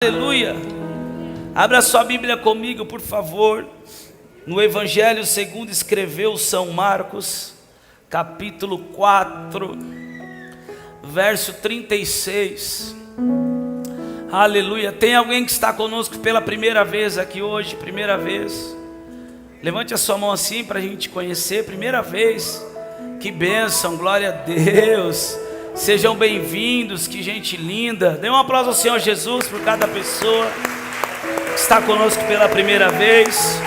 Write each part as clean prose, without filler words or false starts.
Aleluia. Abra sua Bíblia comigo, por favor, no Evangelho segundo escreveu São Marcos, capítulo 4, verso 36. Aleluia. Tem alguém que está conosco pela primeira vez aqui hoje? Primeira vez? Levante a sua mão assim para a gente conhecer. Primeira vez. Que bênção, glória a Deus. Sejam bem-vindos, que gente linda. Dê um aplauso ao Senhor Jesus por cada pessoa que está conosco pela primeira vez.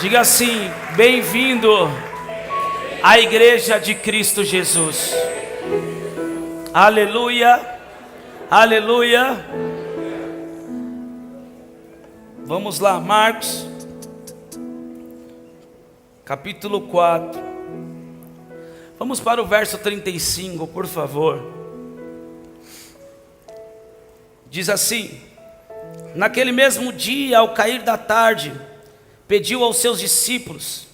Diga assim: bem-vindo à Igreja de Cristo Jesus. Aleluia, aleluia. Vamos lá, Marcos, capítulo 4. Vamos para o verso 35, por favor. Diz assim: naquele mesmo dia, ao cair da tarde, pediu aos seus discípulos: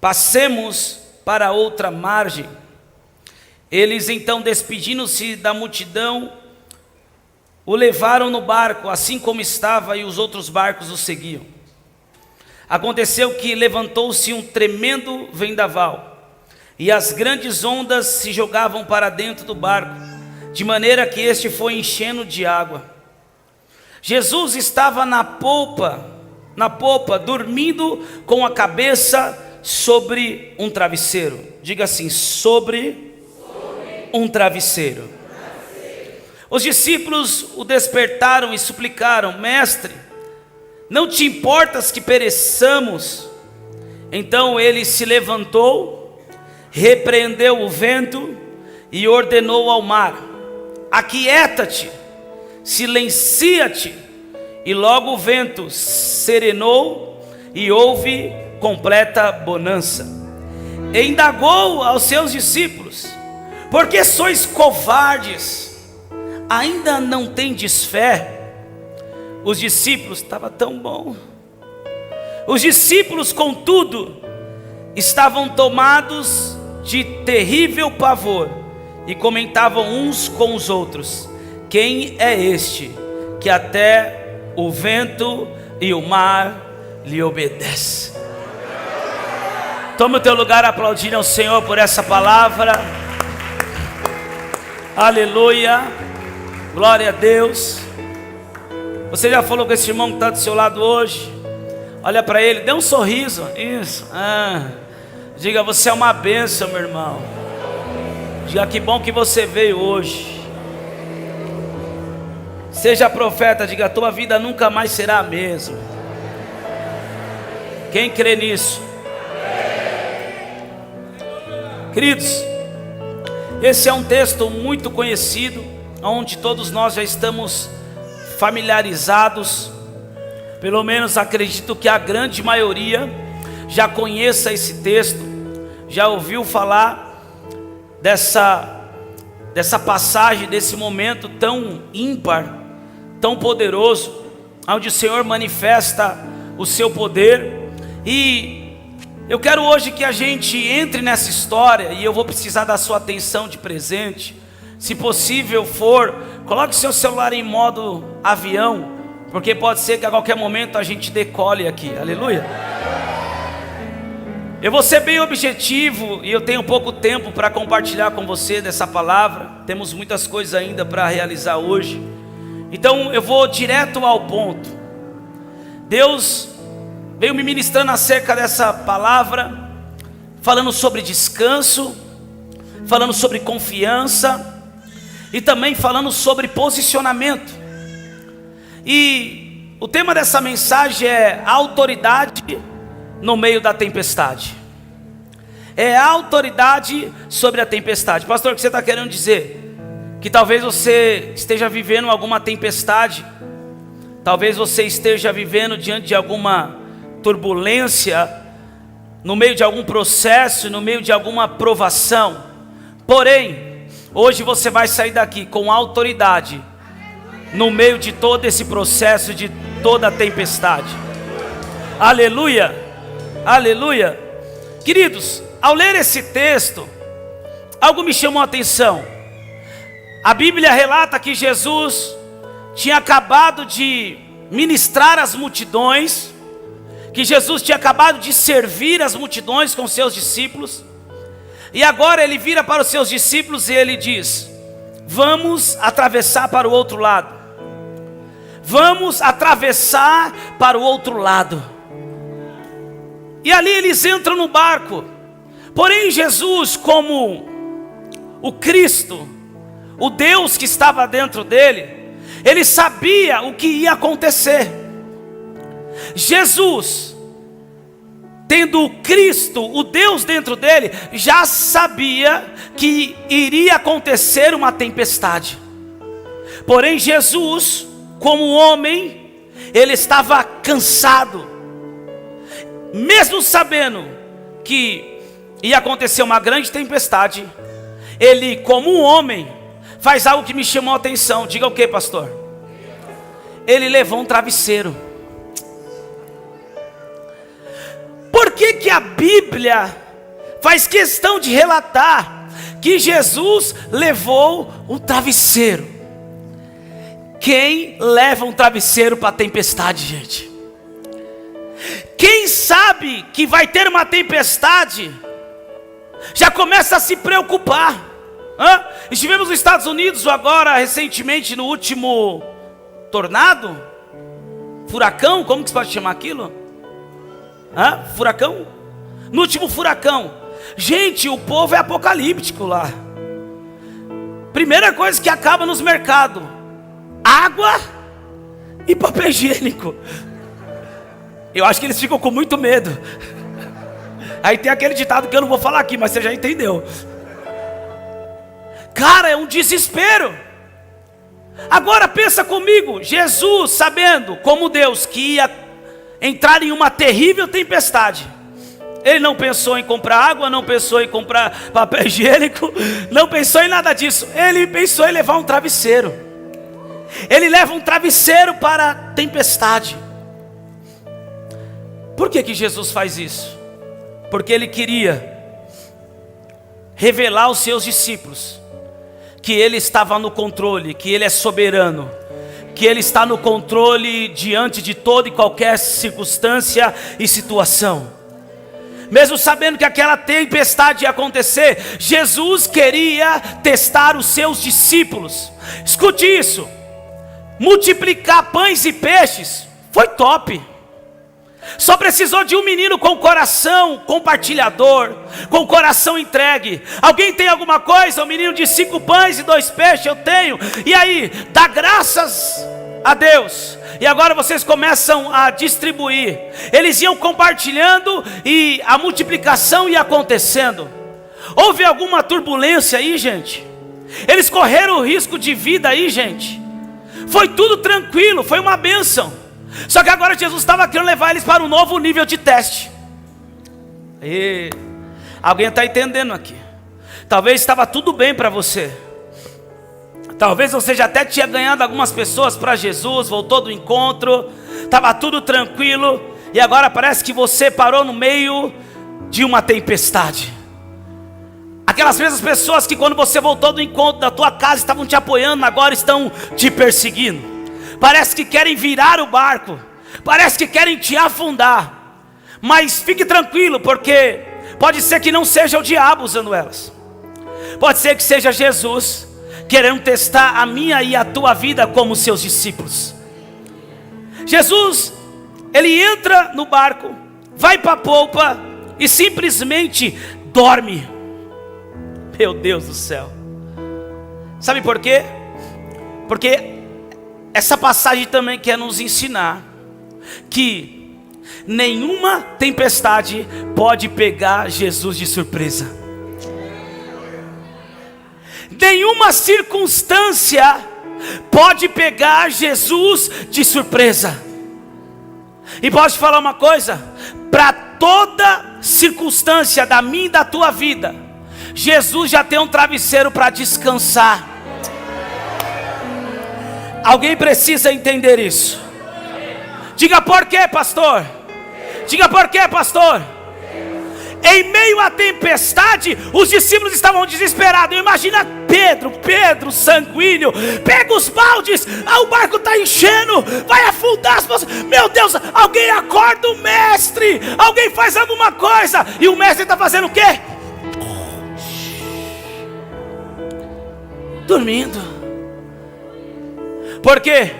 passemos para outra margem. Eles então, despedindo-se da multidão, o levaram no barco, assim como estava, e os outros barcos o seguiam. Aconteceu que levantou-se um tremendo vendaval, e as grandes ondas se jogavam para dentro do barco, de maneira que este foi enchendo de água. Jesus estava na popa, dormindo com a cabeça sobre um travesseiro. Diga assim: sobre um travesseiro. Os discípulos o despertaram e suplicaram: mestre, não te importas que pereçamos? Então ele se levantou, repreendeu o vento e ordenou ao mar: aquieta-te, silencia-te. E logo o vento serenou e houve completa bonança. E indagou aos seus discípulos: por que sois covardes? Ainda não tendes fé? Os discípulos, estava tão bom. Os discípulos, contudo, estavam tomados de terrível pavor e comentavam uns com os outros: quem é este que até o vento e o mar lhe obedecem? Toma o teu lugar, aplaudindo ao Senhor por essa palavra. Aleluia, glória a Deus. Você já falou com esse irmão que está do seu lado hoje? Olha para ele, dê um sorriso. Isso, diga: você é uma bênção, meu irmão. Diga: que bom que você veio hoje. Seja profeta, diga: a tua vida nunca mais será a mesma. Quem crê nisso? Queridos, esse é um texto muito conhecido, onde todos nós já estamos familiarizados. Pelo menos acredito que a grande maioria já conheça esse texto, já ouviu falar dessa passagem, desse momento tão ímpar, tão poderoso, onde o Senhor manifesta o seu poder. E eu quero hoje que a gente entre nessa história, e eu vou precisar da sua atenção de presente. Se possível for, coloque seu celular em modo avião, porque pode ser que a qualquer momento a gente decole aqui. Aleluia. Eu vou ser bem objetivo, e eu tenho pouco tempo para compartilhar com você dessa palavra. Temos muitas coisas ainda para realizar hoje, então eu vou direto ao ponto. Deus veio me ministrando acerca dessa palavra, falando sobre descanso, falando sobre confiança, e também falando sobre posicionamento. E o tema dessa mensagem é autoridade no meio da tempestade. É a autoridade sobre a tempestade. Pastor, o que você está querendo dizer? Que talvez você esteja vivendo alguma tempestade, talvez você esteja vivendo diante de alguma turbulência, no meio de algum processo, no meio de alguma provação. Porém, hoje você vai sair daqui com autoridade no meio de todo esse processo, de toda a tempestade. Aleluia, aleluia. Queridos, ao ler esse texto, algo me chamou a atenção. A Bíblia relata que Jesus tinha acabado de ministrar as multidões, que Jesus tinha acabado de servir as multidões com seus discípulos, e agora ele vira para os seus discípulos e ele diz: vamos atravessar para o outro lado. Vamos atravessar para o outro lado. E ali eles entram no barco. Porém Jesus, como o Cristo, o Deus que estava dentro dele, ele sabia o que ia acontecer. Jesus, tendo o Cristo, o Deus dentro dele, já sabia que iria acontecer uma tempestade. Porém Jesus, como homem, ele estava cansado. Mesmo sabendo que ia acontecer uma grande tempestade, ele, como um homem, faz algo que me chamou a atenção. Diga o que, pastor? Ele levou um travesseiro. Por que a Bíblia faz questão de relatar que Jesus levou um travesseiro? Quem leva um travesseiro para a tempestade, gente? Quem sabe que vai ter uma tempestade, já começa a se preocupar. Estivemos nos Estados Unidos agora, recentemente, no último tornado, furacão, como que se pode chamar aquilo? Furacão? No último furacão. Gente, o povo é apocalíptico lá. Primeira coisa que acaba nos mercados: água e papel higiênico. Eu acho que eles ficam com muito medo. Aí tem aquele ditado que eu não vou falar aqui, mas você já entendeu. Cara, é um desespero. Agora pensa comigo, Jesus, sabendo como Deus que ia entrar em uma terrível tempestade, ele não pensou em comprar água, não pensou em comprar papel higiênico, não pensou em nada disso. Ele pensou em levar um travesseiro. Ele leva um travesseiro para a tempestade. Por que Jesus faz isso? Porque ele queria revelar aos seus discípulos que ele estava no controle, que ele é soberano, que ele está no controle diante de toda e qualquer circunstância e situação. Mesmo sabendo que aquela tempestade ia acontecer, Jesus queria testar os seus discípulos. Escute isso: multiplicar pães e peixes foi top. Só precisou de um menino com coração compartilhador, com coração entregue. Alguém tem alguma coisa? O menino de 5 pães e 2 peixes, eu tenho. E aí, dá graças a Deus. E agora vocês começam a distribuir. Eles iam compartilhando e a multiplicação ia acontecendo. Houve alguma turbulência aí, gente? Eles correram o risco de vida aí, gente? Foi tudo tranquilo, foi uma bênção. Só que agora Jesus estava querendo levar eles para um novo nível de teste. E alguém está entendendo aqui? Talvez estava tudo bem para você. Talvez você já até tinha ganhado algumas pessoas para Jesus, voltou do encontro, estava tudo tranquilo, e agora parece que você parou no meio de uma tempestade. Aquelas mesmas pessoas que quando você voltou do encontro da tua casa estavam te apoiando, agora estão te perseguindo. Parece que querem virar o barco, parece que querem te afundar. Mas fique tranquilo, porque pode ser que não seja o diabo usando elas. Pode ser que seja Jesus querendo testar a minha e a tua vida como seus discípulos. Jesus, ele entra no barco, vai para a polpa e simplesmente dorme. Meu Deus do céu. Sabe por quê? Porque essa passagem também quer nos ensinar que nenhuma tempestade pode pegar Jesus de surpresa. Nenhuma circunstância pode pegar Jesus de surpresa. E posso te falar uma coisa? Para toda circunstância da minha e da tua vida, Jesus já tem um travesseiro para descansar. Alguém precisa entender isso. Diga por quê, pastor? Diga por quê, pastor? Em meio à tempestade, os discípulos estavam desesperados. Imagina Pedro sanguíneo, pega os baldes, o barco está enchendo, vai afundar as pessoas. Meu Deus, alguém acorda o mestre, alguém faz alguma coisa. E o mestre está fazendo o quê? Dormindo. Por quê?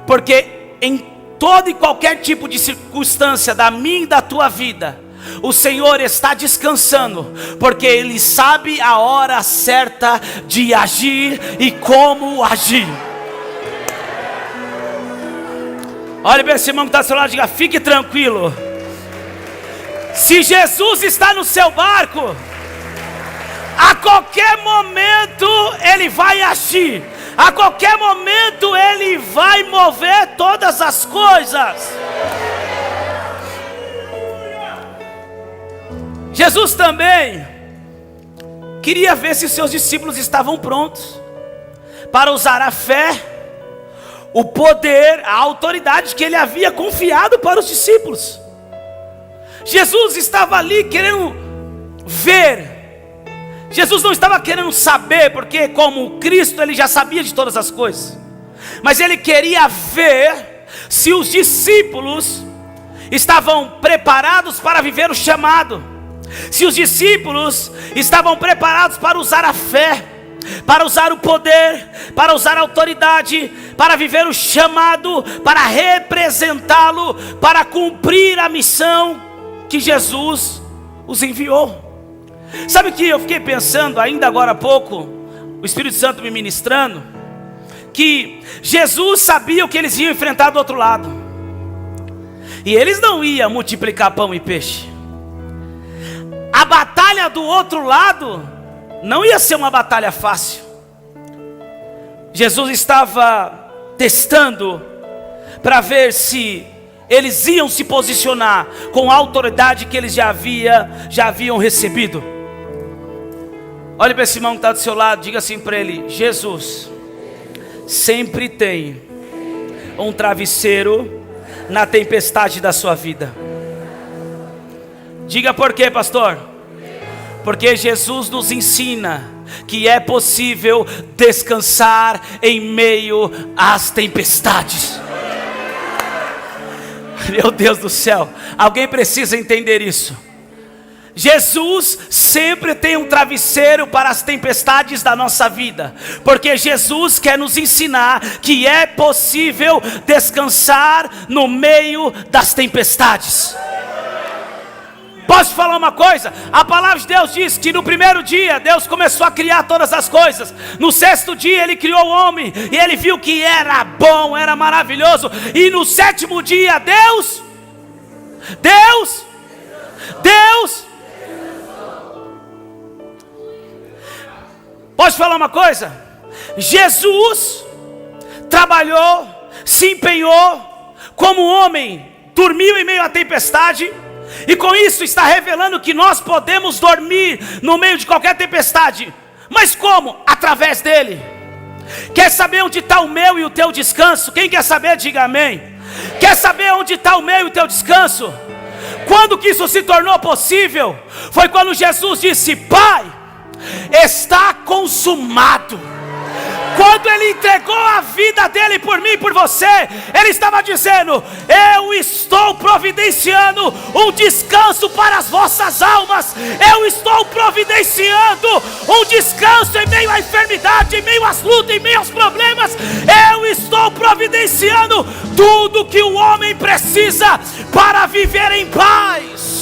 Porque em todo e qualquer tipo de circunstância da minha e da tua vida, o Senhor está descansando, porque Ele sabe a hora certa de agir e como agir. Olha bem esse irmão que está do seu lado e diga: fique tranquilo. Se Jesus está no seu barco, a qualquer momento Ele vai agir, a qualquer momento Ele vai mover todas as coisas. Jesus também queria ver se os seus discípulos estavam prontos para usar a fé, o poder, a autoridade que Ele havia confiado para os discípulos. Jesus estava ali querendo ver. Jesus não estava querendo saber, porque como Cristo Ele já sabia de todas as coisas. Mas Ele queria ver se os discípulos estavam preparados para viver o chamado. Se os discípulos estavam preparados para usar a fé, para usar o poder, para usar a autoridade, para viver o chamado, para representá-lo, para cumprir a missão que Jesus os enviou. Sabe que eu fiquei pensando ainda agora há pouco, o Espírito Santo me ministrando, que Jesus sabia o que eles iam enfrentar do outro lado, e eles não iam multiplicar pão e peixe. A batalha do outro lado não ia ser uma batalha fácil. Jesus estava testando para ver se eles iam se posicionar com a autoridade que eles já haviam recebido. Olhe para esse irmão que está do seu lado, diga assim para ele: Jesus sempre tem um travesseiro na tempestade da sua vida. Diga por quê, pastor? Porque Jesus nos ensina que é possível descansar em meio às tempestades. Meu Deus do céu, alguém precisa entender isso. Jesus sempre tem um travesseiro para as tempestades da nossa vida, porque Jesus quer nos ensinar que é possível descansar no meio das tempestades. Posso te falar uma coisa? A palavra de Deus diz que no primeiro dia Deus começou a criar todas as coisas. No sexto dia Ele criou o homem, e Ele viu que era bom, era maravilhoso. E no sétimo dia Deus Posso te falar uma coisa? Jesus trabalhou, se empenhou como homem, dormiu em meio à tempestade, e com isso está revelando que nós podemos dormir no meio de qualquer tempestade. Mas como? Através dele. Quer saber onde está o meu e o teu descanso? Quem quer saber, diga amém. Quer saber onde está o meu e o teu descanso? Quando que isso se tornou possível? Foi quando Jesus disse: Pai, está consumado. Quando Ele entregou a vida dele por mim e por você, Ele estava dizendo: eu estou providenciando um descanso para as vossas almas. Eu estou providenciando um descanso em meio à enfermidade, em meio às lutas, em meio aos problemas. Eu estou providenciando tudo que o homem precisa para viver em paz.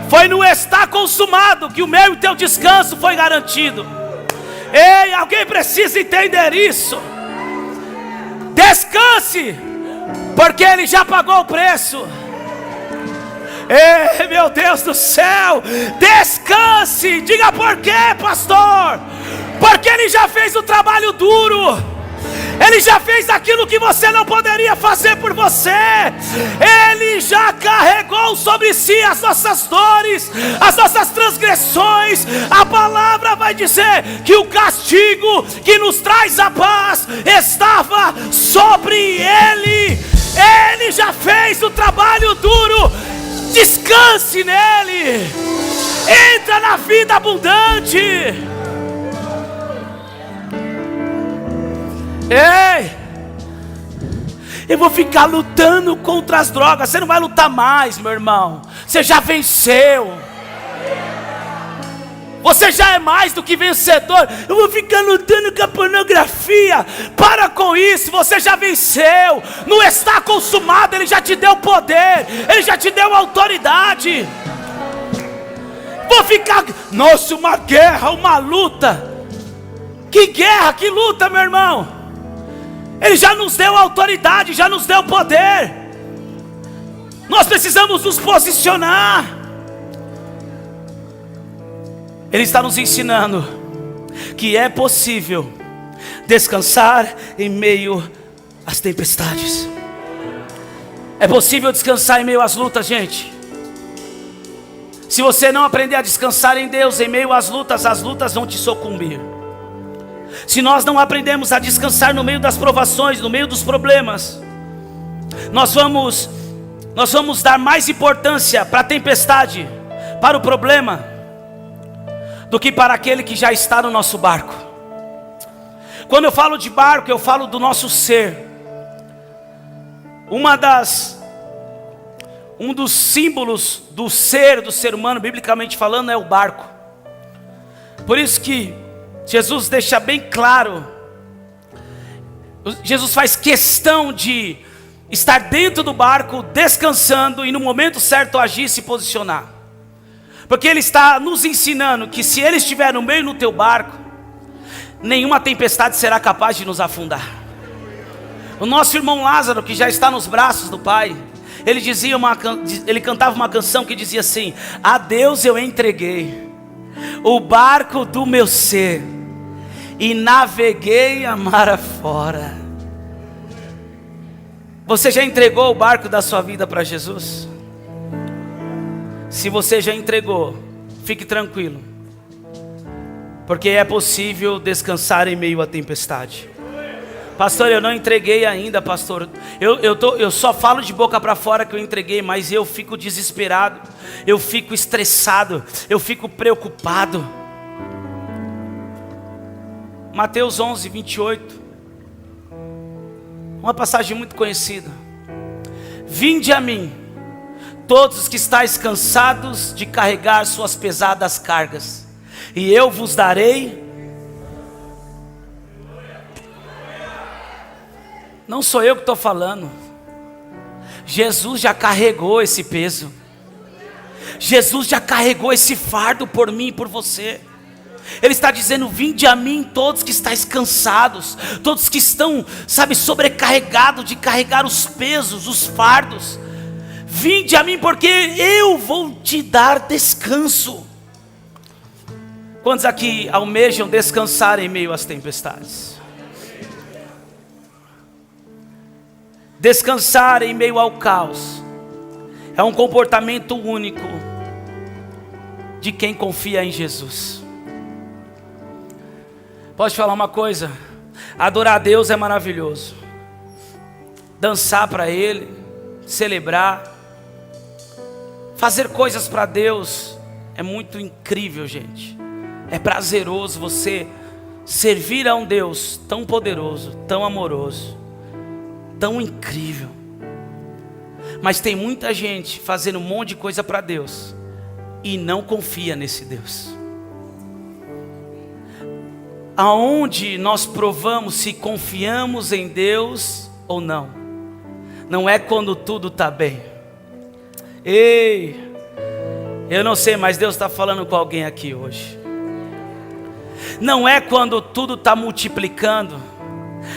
Foi no estar consumado que o meu e teu descanso foi garantido. Ei, alguém precisa entender isso. Descanse, porque Ele já pagou o preço. Ei, meu Deus do céu, descanse. Diga por quê, pastor? Porque Ele já fez o trabalho duro. Ele já fez aquilo que você não poderia fazer por você. Ele já carregou sobre si as nossas dores, as nossas transgressões. A palavra vai dizer que o castigo que nos traz a paz estava sobre Ele. Ele já fez o trabalho duro. Descanse nele. Entra na vida abundante. Ei, eu vou ficar lutando contra as drogas. Você não vai lutar mais, meu irmão. Você já venceu. Você já é mais do que vencedor. Eu vou ficar lutando com a pornografia. Para com isso, você já venceu. Não está consumado, Ele já te deu poder, Ele já te deu autoridade. Vou ficar, nossa, uma guerra, uma luta. Que guerra, que luta, meu irmão. Ele já nos deu autoridade, já nos deu poder. Nós precisamos nos posicionar. Ele está nos ensinando que é possível descansar em meio às tempestades. É possível descansar em meio às lutas, gente. Se você não aprender a descansar em Deus em meio às lutas vão te sucumbir. Se nós não aprendemos a descansar no meio das provações, no meio dos problemas, nós vamos dar mais importância para a tempestade, para o problema, do que para aquele que já está no nosso barco. Quando eu falo de barco, eu falo do nosso ser. Um dos símbolos do ser humano, biblicamente falando, é o barco. Por isso que Jesus deixa bem claro, Jesus faz questão de estar dentro do barco, descansando e no momento certo agir e se posicionar. Porque Ele está nos ensinando que se Ele estiver no meio do teu barco, nenhuma tempestade será capaz de nos afundar. O nosso irmão Lázaro, que já está nos braços do Pai, ele cantava uma canção que dizia assim: a Deus eu entreguei o barco do meu ser e naveguei a mar afora. Você já entregou o barco da sua vida para Jesus? Se você já entregou, fique tranquilo, porque é possível descansar em meio à tempestade. Pastor, eu não entreguei ainda, pastor. Eu só falo de boca para fora que eu entreguei, mas eu fico desesperado, eu fico estressado, eu fico preocupado. Mateus 11, 28. Uma passagem muito conhecida. Vinde a mim, todos os que estáis cansados de carregar suas pesadas cargas, e eu vos darei. Não sou eu que estou falando. Jesus já carregou esse peso. Jesus já carregou esse fardo por mim e por você. Ele está dizendo: vinde a mim todos que estáis cansados, todos que estão, sobrecarregados de carregar os pesos, os fardos. Vinde a mim porque eu vou te dar descanso. Quantos aqui almejam descansar em meio às tempestades? Descansar em meio ao caos é um comportamento único de quem confia em Jesus. Posso te falar uma coisa? Adorar a Deus é maravilhoso. Dançar para Ele, celebrar, fazer coisas para Deus é muito incrível, gente. É prazeroso você servir a um Deus tão poderoso, tão amoroso, tão incrível. Mas tem muita gente fazendo um monte de coisa para Deus e não confia nesse Deus. Aonde nós provamos se confiamos em Deus ou não? Não é quando tudo está bem. Ei, eu não sei, mas Deus está falando com alguém aqui hoje. Não é quando tudo está multiplicando.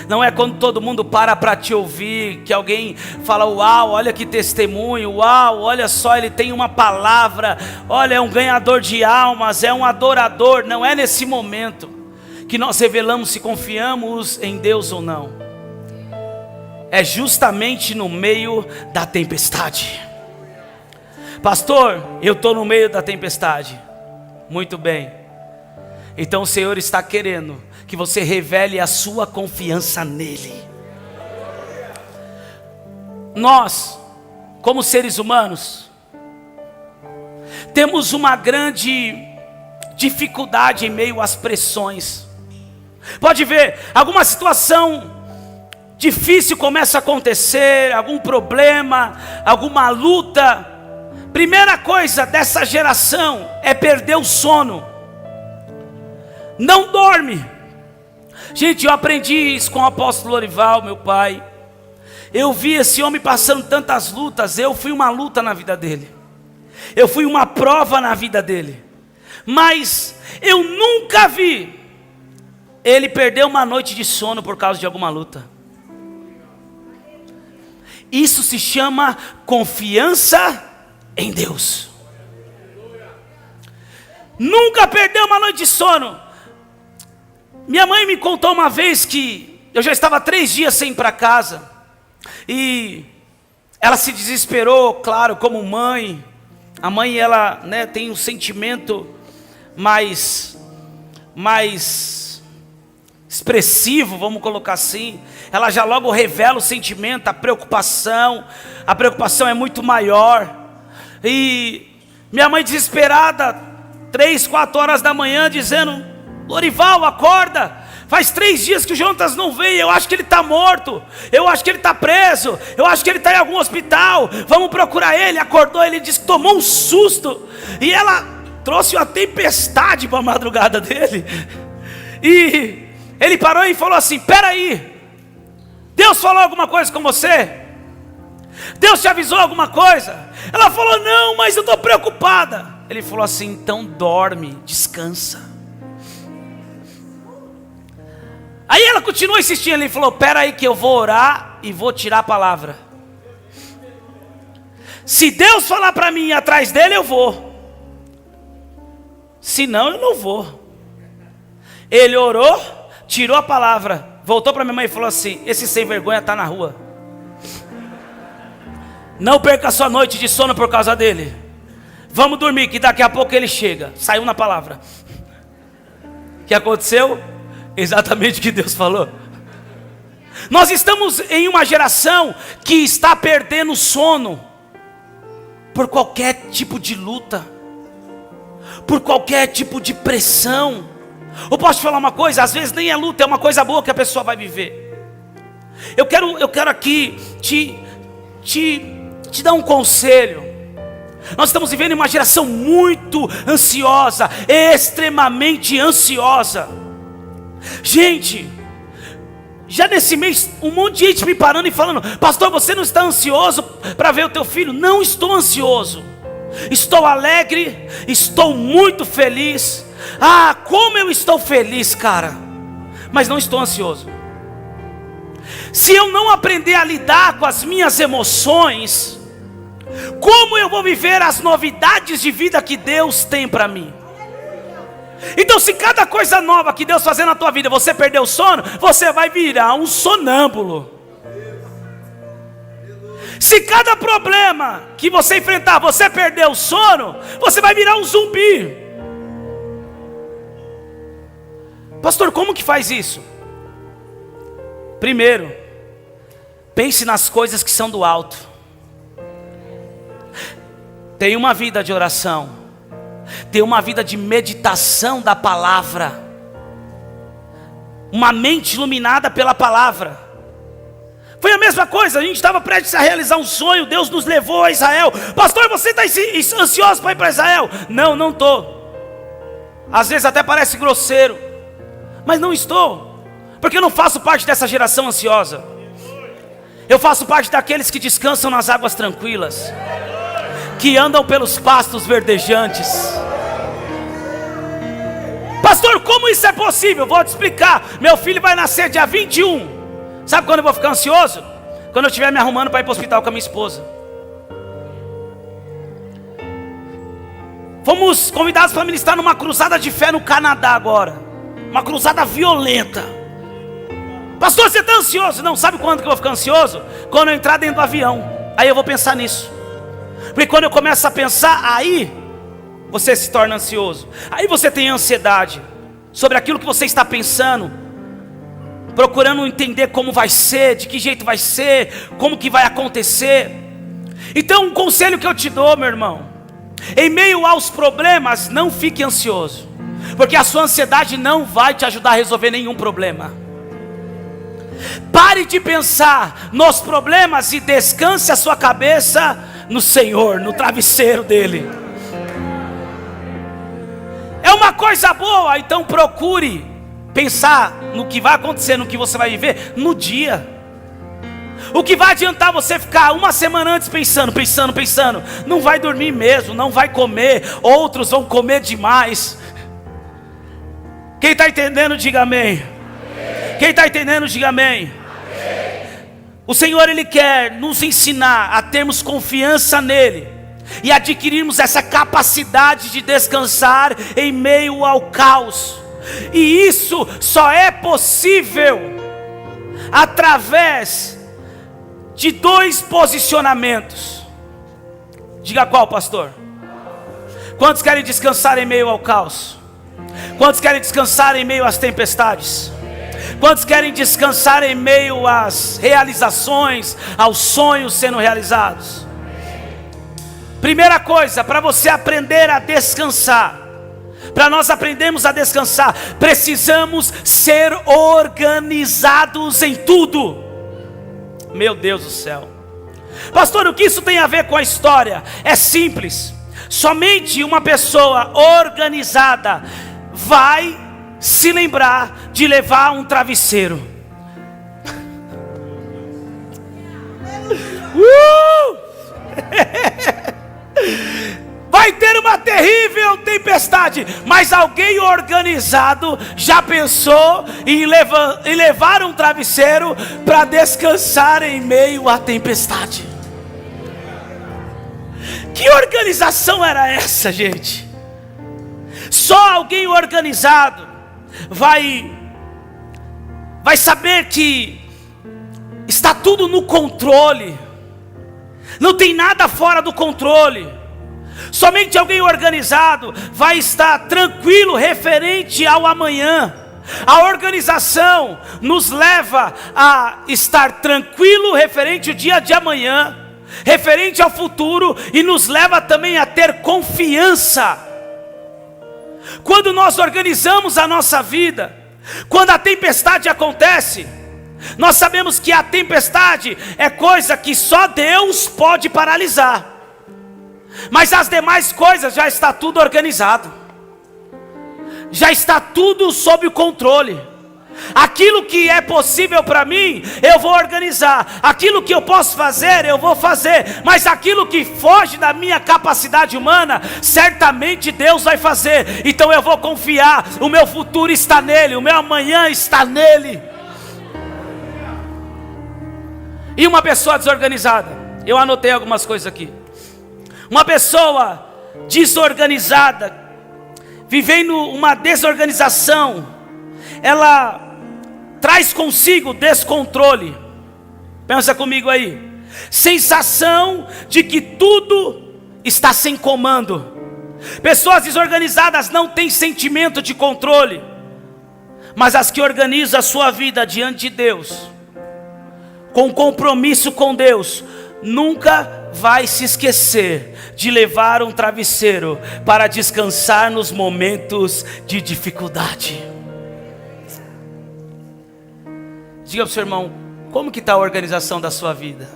Não é quando todo mundo para te ouvir, que alguém fala: uau, olha que testemunho, uau, olha só, ele tem uma palavra, olha, é um ganhador de almas, é um adorador. Não é nesse momento que nós revelamos se confiamos em Deus ou não. É justamente no meio da tempestade. Pastor, eu estou no meio da tempestade. Muito bem. Então o Senhor está querendo que você revele a sua confiança nele. Nós, como seres humanos, temos uma grande dificuldade em meio às pressões. Pode ver, alguma situação difícil começa a acontecer, algum problema, alguma luta. Primeira coisa dessa geração é perder o sono. Não dorme. Gente, eu aprendi isso com o apóstolo Lorival, meu pai. Eu vi esse homem passando tantas lutas. Eu fui uma luta na vida dele. Eu fui uma prova na vida dele. Mas eu nunca vi ele perder uma noite de sono por causa de alguma luta. Isso se chama confiança em Deus. Nunca perdeu uma noite de sono. Minha mãe me contou uma vez que eu já estava 3 dias sem ir para casa. E ela se desesperou, claro, como mãe. A mãe, ela, né, tem um sentimento mais expressivo, vamos colocar assim. Ela já logo revela o sentimento, a preocupação é muito maior. E minha mãe desesperada, 3, 4 horas da manhã, dizendo: Lorival, acorda, faz 3 dias que o Jonatas não veio, eu acho que ele está morto, eu acho que ele está preso, eu acho que ele está em algum hospital, vamos procurar ele. Acordou, ele disse que tomou um susto, e ela trouxe uma tempestade para a madrugada dele. E ele parou e falou assim: peraí, Deus falou alguma coisa com você? Deus te avisou alguma coisa? Ela falou: não, mas eu estou preocupada. Ele falou assim: então dorme, descansa. Aí ela continuou insistindo, ele falou: peraí que eu vou orar e vou tirar a palavra. Se Deus falar para mim ir atrás dele, eu vou. Se não, eu não vou. Ele orou, tirou a palavra, voltou para minha mãe e falou assim: esse sem vergonha está na rua. Não perca a sua noite de sono por causa dele. Vamos dormir que daqui a pouco ele chega. Saiu na palavra. O que aconteceu? Exatamente o que Deus falou. Nós estamos em uma geração que está perdendo sono por qualquer tipo de luta, por qualquer tipo de pressão. Eu posso te falar uma coisa, às vezes nem é luta, é uma coisa boa que a pessoa vai viver. Eu quero aqui te dar um conselho. Nós estamos vivendo em uma geração muito ansiosa, extremamente ansiosa. Gente, já nesse mês um monte de gente me parando e falando: pastor, você não está ansioso para ver o teu filho? Não estou ansioso, estou alegre, estou muito feliz. Ah, como eu estou feliz, cara, mas não estou ansioso. Se eu não aprender a lidar com as minhas emoções, como eu vou viver as novidades de vida que Deus tem para mim? Então, se cada coisa nova que Deus fazer na tua vida, você perder o sono, você vai virar um sonâmbulo. Se cada problema que você enfrentar, você perder o sono, você vai virar um zumbi. Pastor, como que faz isso? Primeiro, pense nas coisas que são do alto. Tenha uma vida de oração. Ter uma vida de meditação da palavra, uma mente iluminada pela palavra. Foi a mesma coisa, a gente estava prestes a realizar um sonho, Deus nos levou a Israel. Pastor, você está ansioso para ir para Israel? Não, não estou. Às vezes até parece grosseiro, mas não estou, porque eu não faço parte dessa geração ansiosa. Eu faço parte daqueles que descansam nas águas tranquilas, que andam pelos pastos verdejantes. Pastor, como isso é possível? Vou te explicar. Meu filho vai nascer dia 21. Sabe quando eu vou ficar ansioso? Quando eu estiver me arrumando para ir para o hospital com a minha esposa. Fomos convidados para ministrar numa cruzada de fé no Canadá agora. Uma cruzada violenta. Pastor, você está ansioso? Não, sabe quando que eu vou ficar ansioso? Quando eu entrar dentro do avião. Aí eu vou pensar nisso. Porque quando eu começo a pensar, aí você se torna ansioso. Aí você tem ansiedade sobre aquilo que você está pensando, procurando entender como vai ser, de que jeito vai ser, como que vai acontecer. Então um conselho que eu te dou, meu irmão, Em meio aos problemas, não fique ansioso, porque a sua ansiedade não vai te ajudar a resolver nenhum problema. Pare de pensar nos problemas e descanse a sua cabeça no Senhor, no travesseiro dele. É uma coisa boa, então procure pensar no que vai acontecer, no que você vai viver no dia. O que vai adiantar você ficar uma semana antes pensando, não vai dormir mesmo, não vai comer, outros vão comer demais. Quem está entendendo, diga amém. Quem está entendendo, diga amém. O Senhor, Ele quer nos ensinar a termos confiança nele e adquirirmos essa capacidade de descansar em meio ao caos. E isso só é possível através de 2 posicionamentos. Diga qual, pastor? Quantos querem descansar em meio ao caos? Quantos querem descansar em meio às tempestades? Quantos querem descansar em meio às realizações, aos sonhos sendo realizados? Primeira coisa, para você aprender a descansar, para nós aprendermos a descansar, precisamos ser organizados em tudo. Meu Deus do céu. Pastor, o que isso tem a ver com a história? É simples. Somente uma pessoa organizada vai se lembrar de levar um travesseiro. Vai ter uma terrível tempestade, mas alguém organizado já pensou em levar um travesseiro para descansar em meio à tempestade. Que organização era essa, gente? Só alguém organizado vai saber que está tudo no controle, não tem nada fora do controle. Somente alguém organizado vai estar tranquilo referente ao amanhã. A organização nos leva a estar tranquilo referente ao dia de amanhã, referente ao futuro, e nos leva também a ter confiança. Quando nós organizamos a nossa vida, quando a tempestade acontece, nós sabemos que a tempestade é coisa que só Deus pode paralisar, mas as demais coisas já está tudo organizado, já está tudo sob o controle. Aquilo que é possível para mim, eu vou organizar. Aquilo que eu posso fazer, eu vou fazer. Mas aquilo que foge da minha capacidade humana, certamente Deus vai fazer. Então eu vou confiar. O meu futuro está nele, o meu amanhã está nele. E uma pessoa desorganizada, eu anotei algumas coisas aqui. Uma pessoa desorganizada, vivendo uma desorganização, ela traz consigo descontrole. Pensa comigo aí. Sensação de que tudo está sem comando. Pessoas desorganizadas não têm sentimento de controle, mas as que organizam a sua vida diante de Deus, com compromisso com Deus, nunca vai se esquecer de levar um travesseiro para descansar nos momentos de dificuldade. Diga para o seu irmão, como que está a organização da sua vida?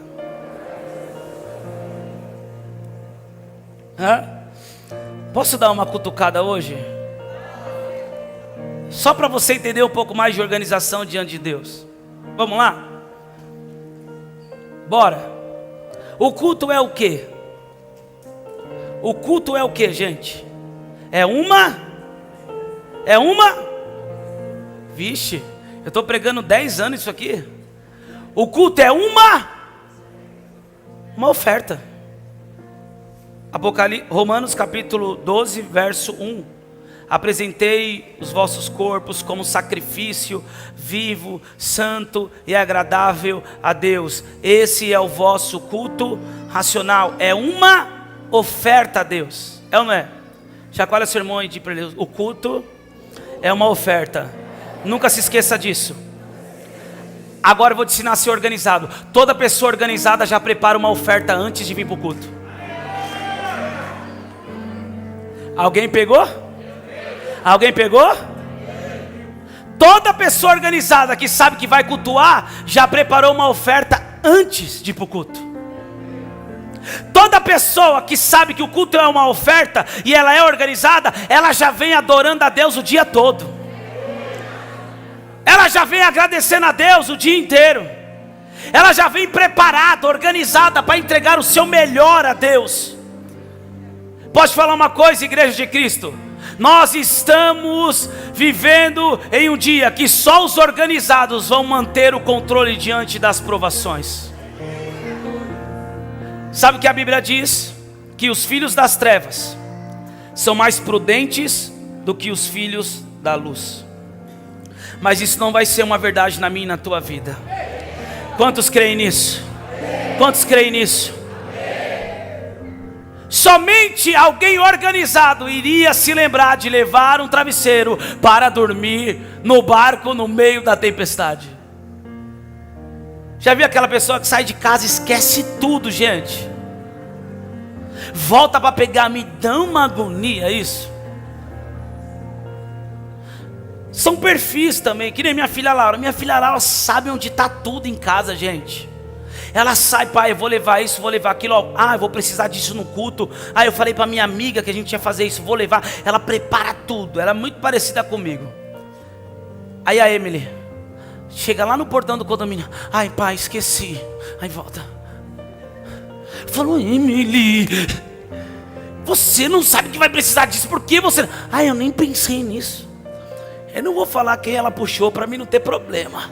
Posso dar uma cutucada hoje? Só para você entender um pouco mais de organização diante de Deus. Vamos lá? Bora. O culto é o quê? O culto é o quê, gente? Vixe, eu estou pregando 10 anos isso aqui. O culto é uma oferta. Romanos capítulo 12, verso 1. Apresentei os vossos corpos como sacrifício vivo, santo e agradável a Deus. Esse é o vosso culto racional. É uma oferta a Deus. É ou não é? Chacoalha seu irmão e diz para ele: o culto é uma oferta. Nunca se esqueça disso. Agora eu vou te ensinar a ser organizado. Toda pessoa organizada já prepara uma oferta antes de vir para o culto. Alguém pegou? Alguém pegou? Toda pessoa organizada que sabe que vai cultuar, já preparou uma oferta antes de ir para o culto. Toda pessoa que sabe que o culto é uma oferta e ela é organizada, ela já vem adorando a Deus o dia todo. Ela já vem agradecendo a Deus o dia inteiro. Ela já vem preparada, organizada para entregar o seu melhor a Deus. Posso falar uma coisa, igreja de Cristo? Nós estamos vivendo em um dia que só os organizados vão manter o controle diante das provações. Sabe o que a Bíblia diz? Que os filhos das trevas são mais prudentes do que os filhos da luz. Mas isso não vai ser uma verdade na minha e na tua vida. Quantos creem nisso? Quantos creem nisso? Somente alguém organizado iria se lembrar de levar um travesseiro para dormir no barco no meio da tempestade. Já viu aquela pessoa que sai de casa e esquece tudo, gente? Volta para pegar, me dá uma agonia isso. São perfis também, que nem minha filha Laura. Minha filha Laura sabe onde está tudo em casa, gente. Ela sai, pai, eu vou levar isso, vou levar aquilo. Ah, eu vou precisar disso no culto. Ah, eu falei para minha amiga que a gente ia fazer isso, vou levar. Ela prepara tudo, ela é muito parecida comigo. Aí a Emily chega lá no portão do condomínio. Ai, pai, esqueci. Aí volta. Falou, Emily, você não sabe que vai precisar disso, por que você... Ai, eu nem pensei nisso. Eu não vou falar quem ela puxou para mim não ter problema.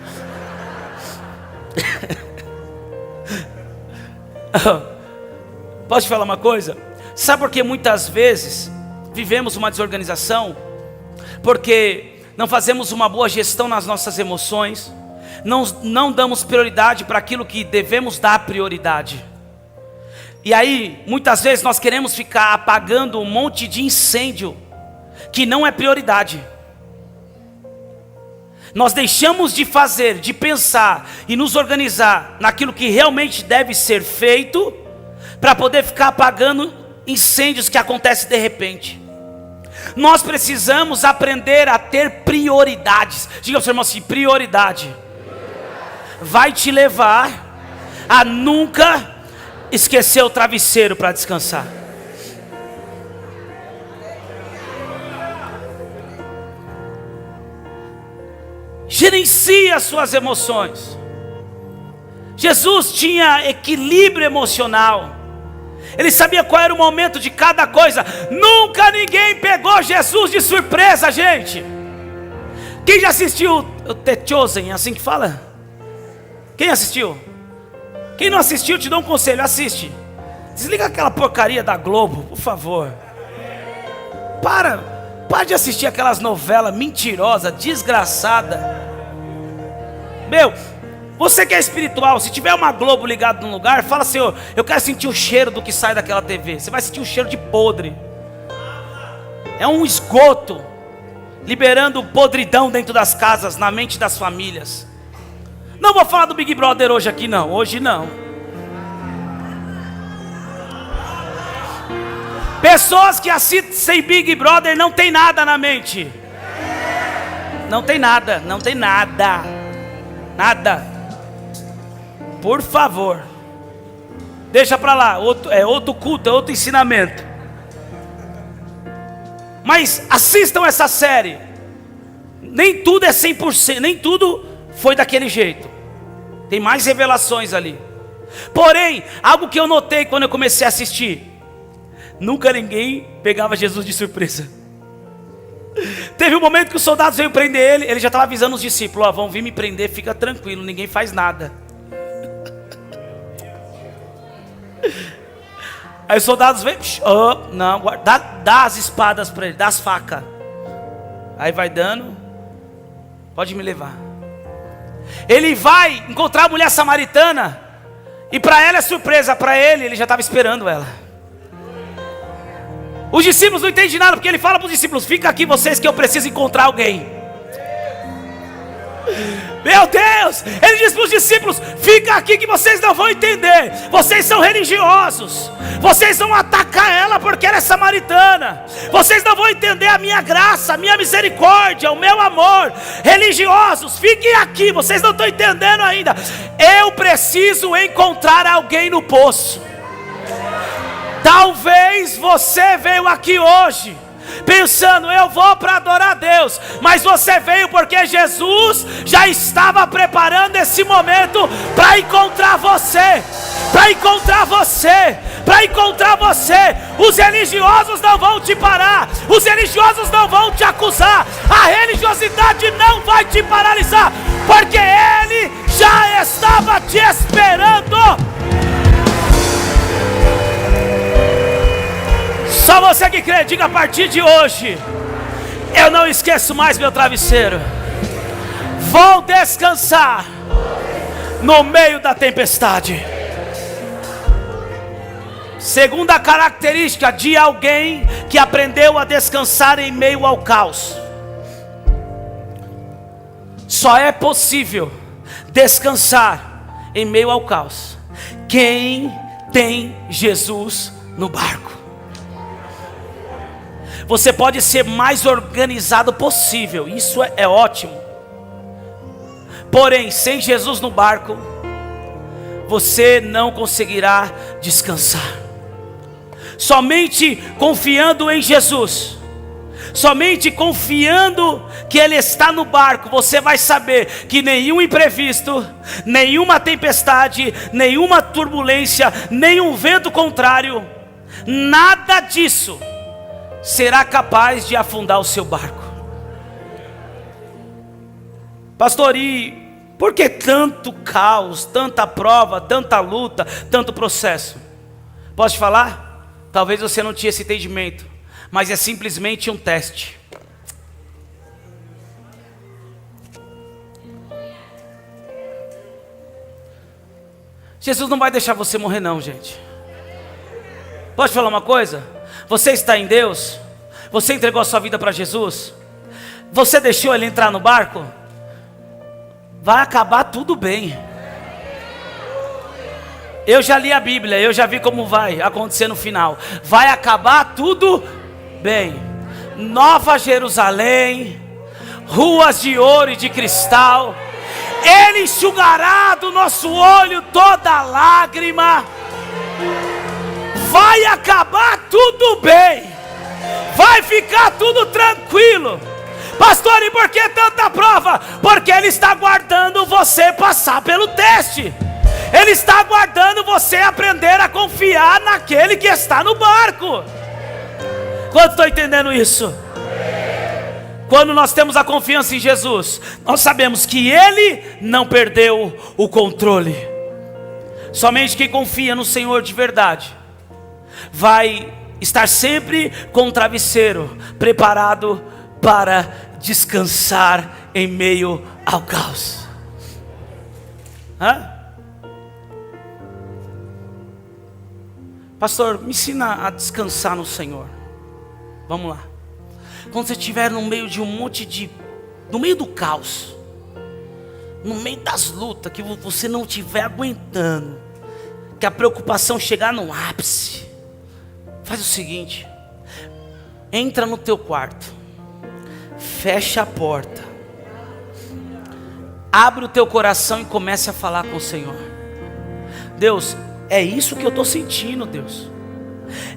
Posso te falar uma coisa? Sabe por que muitas vezes vivemos uma desorganização? Porque não fazemos uma boa gestão nas nossas emoções, não damos prioridade para aquilo que devemos dar prioridade. E aí, muitas vezes nós queremos ficar apagando um monte de incêndio que não é prioridade. Nós deixamos de fazer, de pensar e nos organizar naquilo que realmente deve ser feito, para poder ficar apagando incêndios que acontecem de repente. Nós precisamos aprender a ter prioridades. Diga ao seu irmão assim: prioridade vai te levar a nunca esquecer o travesseiro para descansar. Gerencie as suas emoções. Jesus tinha equilíbrio emocional. Ele sabia qual era o momento de cada coisa. Nunca ninguém pegou Jesus de surpresa, gente. Quem já assistiu o The Chosen, assim que fala? Quem assistiu? Quem não assistiu, te dou um conselho, assiste. Desliga aquela porcaria da Globo, por favor. Para de assistir aquelas novelas mentirosas, desgraçadas. Meu, você que é espiritual, se tiver uma Globo ligada num lugar, fala: Senhor, eu quero sentir o cheiro do que sai daquela TV. Você vai sentir o cheiro de podre. É um esgoto, liberando podridão dentro das casas, na mente das famílias. Não vou falar do Big Brother hoje aqui não, hoje não. Pessoas que assistem Big Brother não tem nada na mente. Não tem nada, não tem nada. Nada. Por favor. Deixa pra lá, é outro culto, é outro ensinamento. Mas assistam essa série. Nem tudo é 100%, nem tudo foi daquele jeito. Tem mais revelações ali. Porém, algo que eu notei quando eu comecei a assistir: nunca ninguém pegava Jesus de surpresa. Teve um momento que os soldados veio prender ele já estava avisando os discípulos: ó, vão vir me prender, fica tranquilo, ninguém faz nada. Aí os soldados veio, não, dá as espadas para ele, dá as facas. Aí vai dando, pode me levar. Ele vai encontrar a mulher samaritana, e para ela é surpresa, para ele já estava esperando ela. Os discípulos não entendem nada, porque ele fala para os discípulos: fica aqui vocês que eu preciso encontrar alguém. Meu Deus, ele diz para os discípulos: fica aqui que vocês não vão entender. Vocês são religiosos, vocês vão atacar ela porque ela é samaritana. Vocês não vão entender a minha graça, a minha misericórdia, o meu amor. Religiosos, fiquem aqui, vocês não estão entendendo ainda. Eu preciso encontrar alguém no poço. Talvez você veio aqui hoje pensando: eu vou para adorar a Deus. Mas você veio porque Jesus já estava preparando esse momento para encontrar você. Para encontrar você. Para encontrar você. Os religiosos não vão te parar. Os religiosos não vão te acusar. A religiosidade não vai te paralisar, porque Ele já estava te esperando. Só você que crê, diga: a partir de hoje eu não esqueço mais meu travesseiro. Vou descansar no meio da tempestade. Segunda característica de alguém que aprendeu a descansar em meio ao caos: só é possível descansar em meio ao caos quem tem Jesus no barco. Você pode ser mais organizado possível, isso é ótimo. Porém, sem Jesus no barco, você não conseguirá descansar. Somente confiando em Jesus, somente confiando que Ele está no barco, você vai saber que nenhum imprevisto, nenhuma tempestade, nenhuma turbulência, nenhum vento contrário, nada disso será capaz de afundar o seu barco. Pastor, e por que tanto caos, tanta prova, tanta luta, tanto processo? Posso te falar? Talvez você não tinha esse entendimento, mas é simplesmente um teste. Jesus não vai deixar você morrer não, gente. Posso te falar uma coisa? Você está em Deus? Você entregou a sua vida para Jesus? Você deixou Ele entrar no barco? Vai acabar tudo bem. Eu já li a Bíblia, eu já vi como vai acontecer no final. Vai acabar tudo bem. Nova Jerusalém, ruas de ouro e de cristal. Ele enxugará do nosso olho toda lágrima. Vai acabar tudo bem. Vai ficar tudo tranquilo. Pastor, e por que tanta prova? Porque Ele está aguardando você passar pelo teste. Ele está aguardando você aprender a confiar naquele que está no barco. Quantos estão entendendo isso? Quando nós temos a confiança em Jesus, nós sabemos que Ele não perdeu o controle. Somente quem confia no Senhor de verdade vai estar sempre com o travesseiro preparado para descansar em meio ao caos. Pastor, me ensina a descansar no Senhor. Vamos lá. Quando você estiver no meio de um monte de... no meio do caos, no meio das lutas, que você não estiver aguentando, que a preocupação chegar no ápice, faz o seguinte: entra no teu quarto, fecha a porta, abre o teu coração e comece a falar com o Senhor. Deus, é isso que eu estou sentindo, Deus.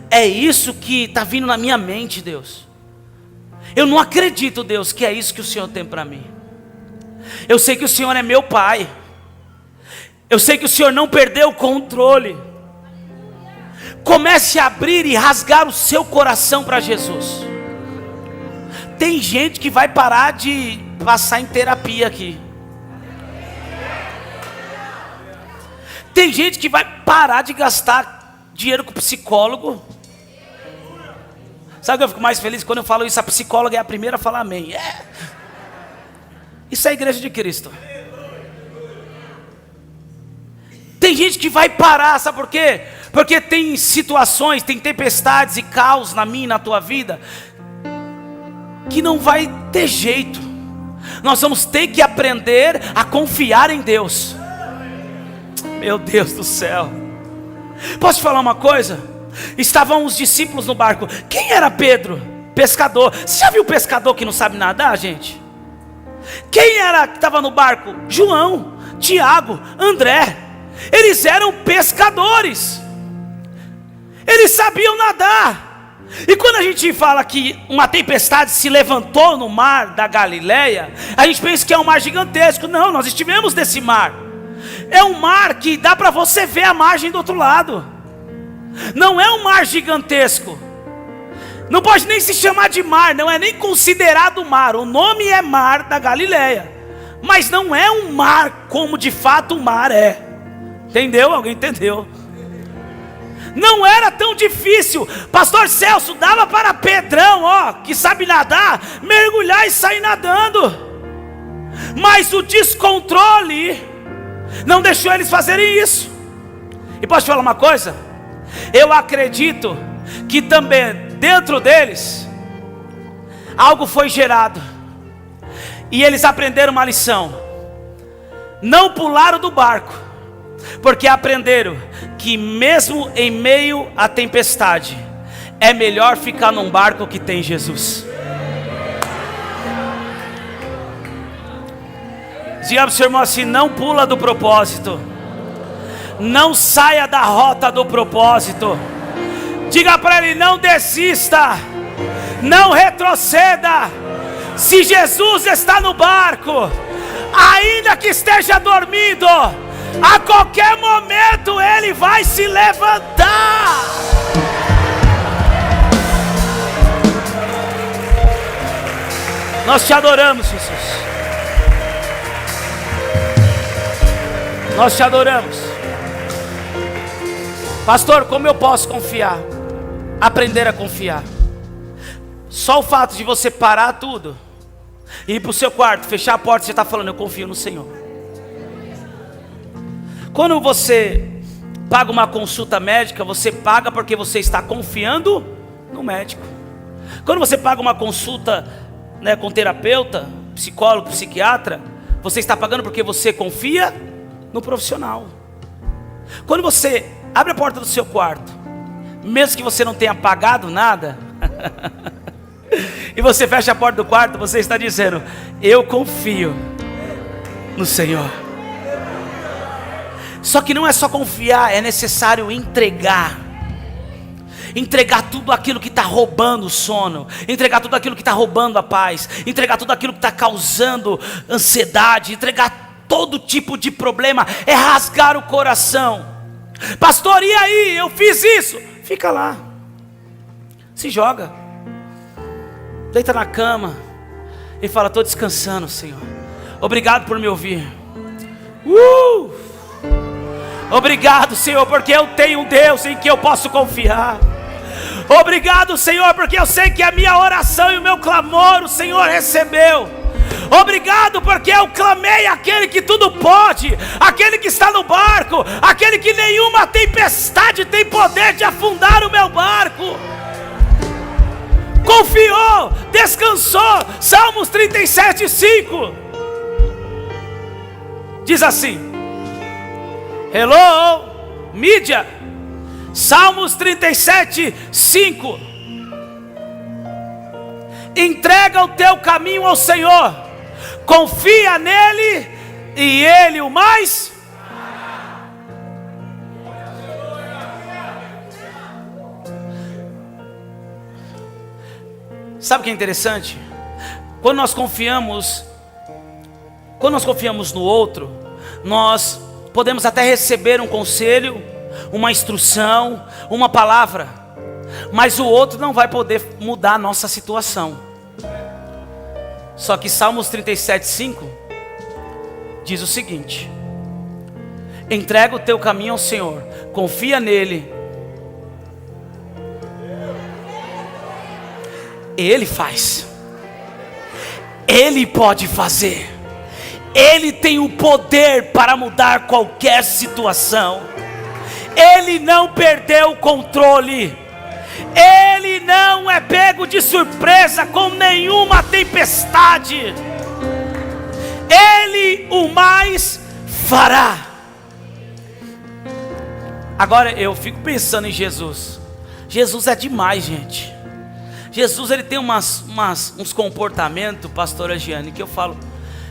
É isso que está vindo na minha mente, Deus. Eu não acredito, Deus, que é isso que o Senhor tem para mim. Eu sei que o Senhor é meu Pai. Eu sei que o Senhor não perdeu o controle. Comece a abrir e rasgar o seu coração para Jesus. Tem gente que vai parar de passar em terapia aqui. Tem gente que vai parar de gastar dinheiro com psicólogo. Sabe o que eu fico mais feliz? Quando eu falo isso, a psicóloga é a primeira a falar amém. Isso é a igreja de Cristo. Tem gente que vai parar, sabe por quê? Porque tem situações, tem tempestades e caos na minha e na tua vida que não vai ter jeito. nós vamos ter que aprender a confiar em Deus. Meu Deus do céu. Posso te falar uma coisa? Estavam os discípulos no barco. Quem era Pedro? Pescador. Você já viu pescador que não sabe nadar, gente? Quem era que estava no barco? João, Tiago, André. Eles eram pescadores. Eles sabiam nadar. E quando a gente fala que uma tempestade se levantou no mar da Galileia, a gente pensa que é um mar gigantesco. Não, nós estivemos nesse mar. É um mar que dá para você ver a margem do outro lado. Não é um mar gigantesco. Não pode nem se chamar de mar, não é nem considerado mar. O nome é Mar da Galileia, mas não é um mar como de fato o mar é. Entendeu? Alguém entendeu? Não era tão difícil. Pastor Celso, dava para Pedrão, que sabe nadar, mergulhar e sair nadando. Mas o descontrole não deixou eles fazerem isso. E posso te falar uma coisa? Eu acredito que também dentro deles algo foi gerado, e eles aprenderam uma lição. Não pularam do barco, porque aprenderam que mesmo em meio à tempestade, é melhor ficar num barco que tem Jesus. Diga para o seu irmão assim: não pula do propósito, não saia da rota do propósito. Diga para ele: não desista, não retroceda. Se Jesus está no barco, ainda que esteja dormindo, a qualquer momento ele vai se levantar. Nós te adoramos, Jesus. Nós te adoramos. Pastor, como eu posso confiar? Aprender a confiar. Só o fato de você parar tudo e ir para o seu quarto, fechar a porta, você está falando: eu confio no Senhor. Quando você paga uma consulta médica, você paga porque você está confiando no médico. Quando você paga uma consulta, com terapeuta, psicólogo, psiquiatra, você está pagando porque você confia no profissional. Quando você abre a porta do seu quarto, mesmo que você não tenha pagado nada, e você fecha a porta do quarto, você está dizendo: eu confio no Senhor. Só que não é só confiar, é necessário entregar. Entregar tudo aquilo que está roubando o sono, entregar tudo aquilo que está roubando a paz, entregar tudo aquilo que está causando ansiedade, entregar todo tipo de problema. É rasgar o coração. Pastor, e aí? Eu fiz isso. Fica lá, se joga, deita na cama e fala: estou descansando, Senhor. Obrigado por me ouvir. Obrigado, Senhor, porque eu tenho um Deus em que eu posso confiar. Obrigado, Senhor, porque eu sei que a minha oração e o meu clamor o Senhor recebeu. Obrigado porque eu clamei àquele que tudo pode, aquele que está no barco, aquele que nenhuma tempestade tem poder de afundar o meu barco. Confiou, descansou. Salmos 37:5 diz assim: hello, mídia. Salmos 37:5. Entrega o teu caminho ao Senhor, confia nele e ele o mais. Sabe o que é interessante? Quando nós confiamos no outro, nós podemos até receber um conselho, uma instrução, uma palavra, mas o outro não vai poder mudar a nossa situação. Só que Salmos 37:5 diz o seguinte: entrega o teu caminho ao Senhor, confia nele, Ele faz, Ele pode fazer, Ele tem o poder para mudar qualquer situação. Ele não perdeu o controle, Ele não é pego de surpresa com nenhuma tempestade. Ele o mais fará. Agora eu fico pensando em Jesus. Jesus é demais, gente. Jesus, ele tem uns comportamentos, pastora Giane, que eu falo,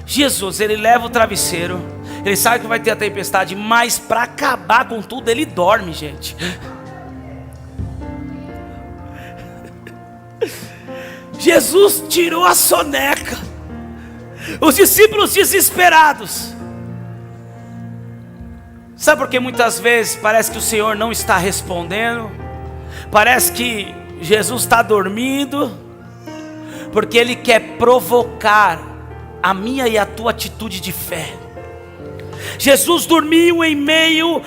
Jesus, ele leva o travesseiro, ele sabe que vai ter a tempestade, mas para acabar com tudo, ele dorme, gente. Jesus tirou a soneca. Os discípulos desesperados. Sabe por que muitas vezes parece que o Senhor não está respondendo? Parece que Jesus está dormindo, porque Ele quer provocar a minha e a tua atitude de fé. Jesus dormiu em meio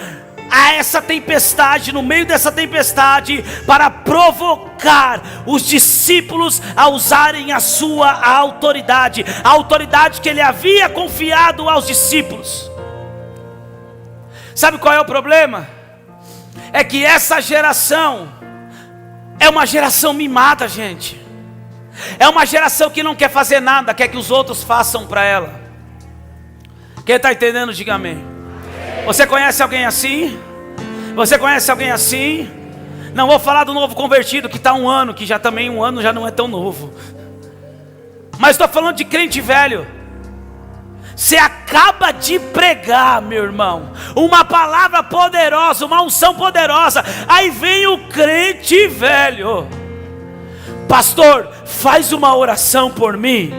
a essa tempestade, no meio dessa tempestade, para provocar os discípulos a usarem a sua autoridade, a autoridade que Ele havia confiado aos discípulos. Sabe qual é o problema? É que essa geração é uma geração mimada, gente. É uma geração que não quer fazer nada, quer que os outros façam para ela. Quem está entendendo, diga amém. Você conhece alguém assim? Você conhece alguém assim? Não vou falar do novo convertido que está 1 ano, que já também 1 ano já não é tão novo. Mas estou falando de crente velho. Você acaba de pregar, meu irmão, uma palavra poderosa, uma unção poderosa. Aí vem o crente velho: pastor, faz uma oração por mim.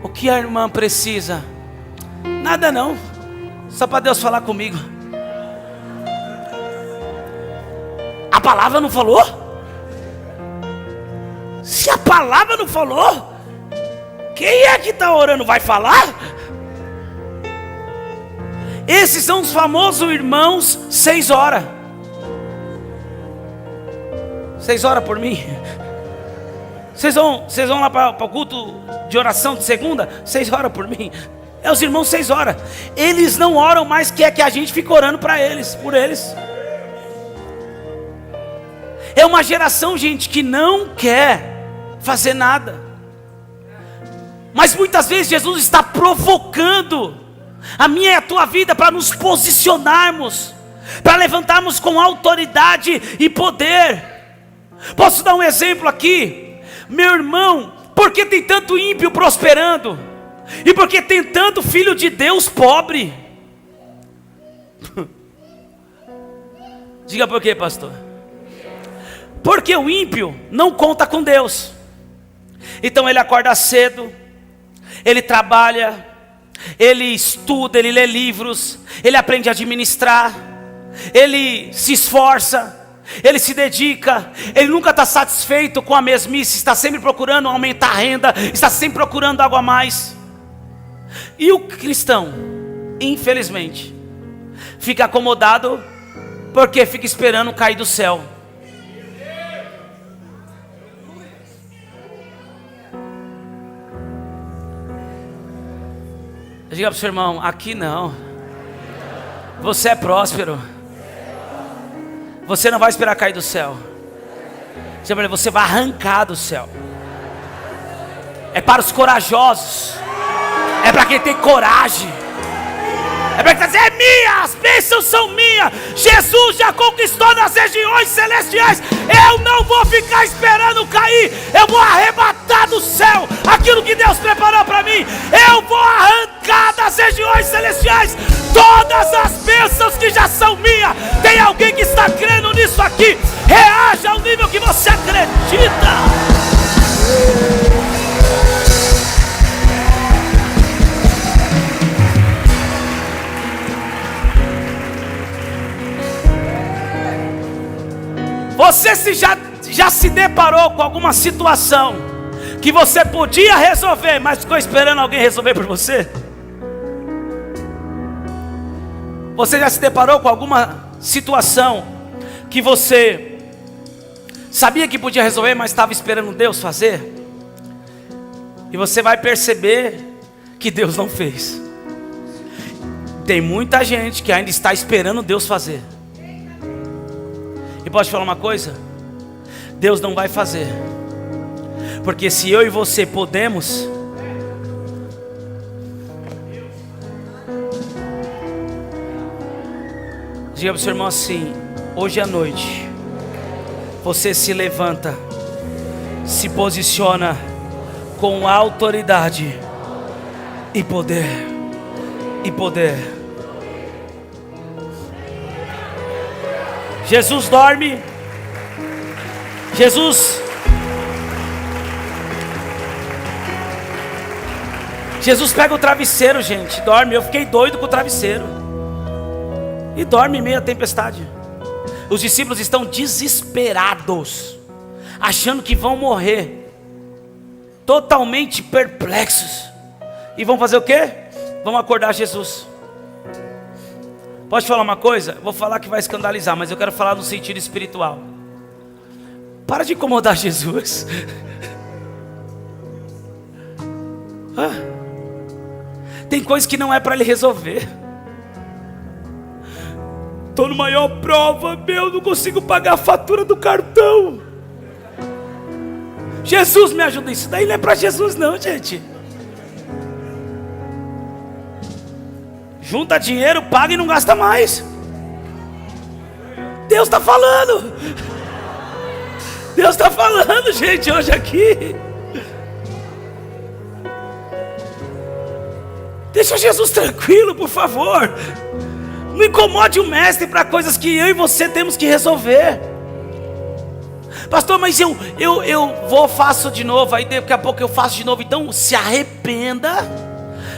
O que a irmã precisa? Nada não, só para Deus falar comigo. A palavra não falou? Se a palavra não falou, quem é que está orando vai falar? Esses são os famosos irmãos 6 horas. 6 horas por mim. Vocês vão lá para o culto de oração de segunda? 6 horas por mim. É os irmãos 6 horas. Eles não oram mais, quer que a gente fique orando para eles, por eles. É uma geração, gente, que não quer fazer nada. Mas muitas vezes Jesus está provocando a minha e a tua vida para nos posicionarmos, para levantarmos com autoridade e poder. Posso dar um exemplo aqui? Meu irmão, por que tem tanto ímpio prosperando? E por que tem tanto filho de Deus pobre? Diga por quê, pastor? Porque o ímpio não conta com Deus. Então ele acorda cedo, ele trabalha, ele estuda, ele lê livros, ele aprende a administrar, ele se esforça, ele se dedica, ele nunca está satisfeito com a mesmice, está sempre procurando aumentar a renda, está sempre procurando algo a mais. E o cristão, infelizmente, fica acomodado porque fica esperando cair do céu. Diga para o seu irmão: aqui não. Você é próspero. Você não vai esperar cair do céu. Você vai arrancar do céu. É para os corajosos. É para quem tem coragem. É para quem dizer: é minha, as bênçãos são minhas. Jesus já conquistou nas regiões celestiais. Eu não vou ficar esperando cair. Eu vou arrebatar do céu aquilo que Deus preparou para mim. Eu vou arrancar das regiões celestiais todas as bênçãos que já são minhas. Tem alguém que está crendo nisso aqui? Reaja ao nível que você acredita. Você já se deparou com alguma situação que você podia resolver, mas ficou esperando alguém resolver por você? Você já se deparou com alguma situação que você sabia que podia resolver, mas estava esperando Deus fazer? E você vai perceber que Deus não fez. Tem muita gente que ainda está esperando Deus fazer. E posso te falar uma coisa? Deus não vai fazer, porque se eu e você podemos, diga para o seu irmão assim: hoje à noite você se levanta, se posiciona com autoridade e poder, e poder. Jesus dorme. Jesus pega o travesseiro, gente, dorme. Eu fiquei doido com o travesseiro. E dorme em meio à tempestade. Os discípulos estão desesperados, achando que vão morrer, totalmente perplexos. E vão fazer o quê? Vão acordar Jesus. Posso te falar uma coisa? Vou falar que vai escandalizar, mas eu quero falar no sentido espiritual. Para de incomodar Jesus. Tem coisa que não é para ele resolver. Estou no maior prova, não consigo pagar a fatura do cartão. Jesus me ajuda. Isso daí não é para Jesus não, gente. Junta dinheiro, paga e não gasta mais. Deus está falando. Deus está falando, gente, hoje aqui. Deixa Jesus tranquilo, por favor. Não incomode o mestre para coisas que eu e você temos que resolver. Pastor, mas eu faço de novo. Aí daqui a pouco eu faço de novo. Então se arrependa,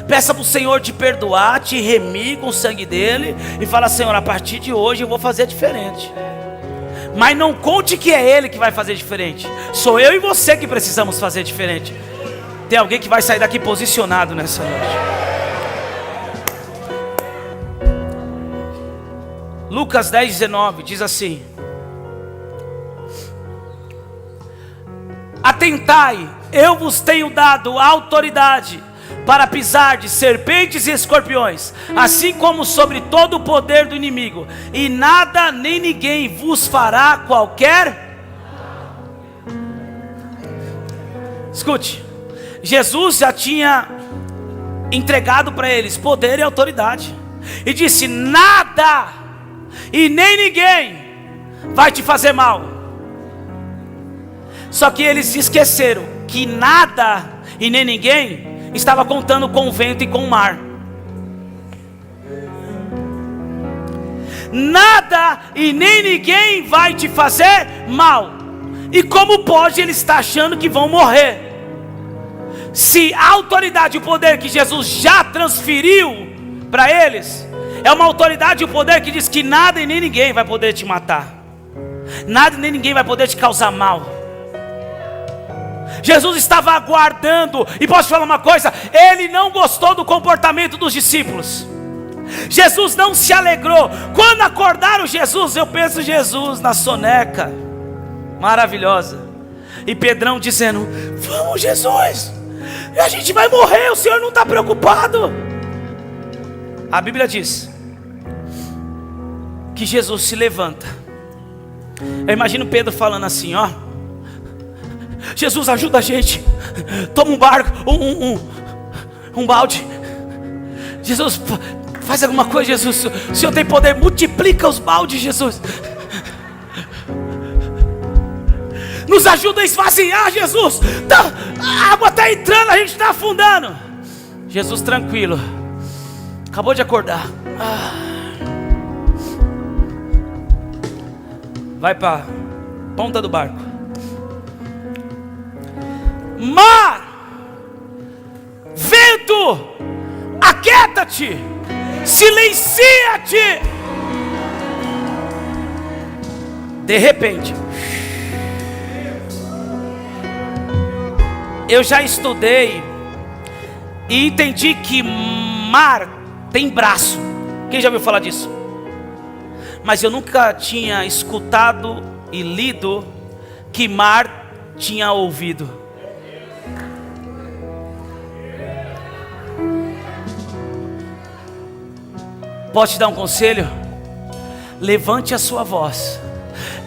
peça para o Senhor te perdoar, te remir com o sangue dele, e fala: Senhor, a partir de hoje eu vou fazer diferente. Mas não conte que é ele que vai fazer diferente. Sou eu e você que precisamos fazer diferente. Tem alguém que vai sair daqui posicionado nessa noite. Lucas 10:19 diz assim: atentai, eu vos tenho dado autoridade para pisar de serpentes e escorpiões, assim como sobre todo o poder do inimigo, e nada nem ninguém vos fará qualquer. Escute, Jesus já tinha entregado para eles poder e autoridade, e disse: nada e nem ninguém vai te fazer mal. Só que eles esqueceram que nada e nem ninguém estava contando com o vento e com o mar. Nada e nem ninguém vai te fazer mal. E como pode ele estar achando que vão morrer? Se a autoridade e o poder que Jesus já transferiu para eles é uma autoridade e o poder que diz que nada e nem ninguém vai poder te matar, nada e nem ninguém vai poder te causar mal. Jesus estava aguardando. E posso falar uma coisa? Ele não gostou do comportamento dos discípulos. Jesus não se alegrou. Quando acordaram Jesus, eu penso Jesus na soneca maravilhosa, e Pedrão dizendo: vamos, Jesus, a gente vai morrer, o Senhor não está preocupado. A Bíblia diz que Jesus se levanta. Eu imagino Pedro falando assim: ó, Jesus, ajuda a gente, toma um barco, um balde. Jesus, faz alguma coisa, Jesus, o Senhor tem poder, multiplica os baldes, Jesus. Nos ajuda a esvaziar, Jesus. A água está entrando, a gente está afundando. Jesus tranquilo, acabou de acordar. Vai para a ponta do barco. Mar, vento, aquieta-te, silencia-te. De repente, eu já estudei e entendi que mar tem braço. Quem já ouviu falar disso? Mas eu nunca tinha escutado e lido que mar tinha ouvido. Posso te dar um conselho? Levante a sua voz,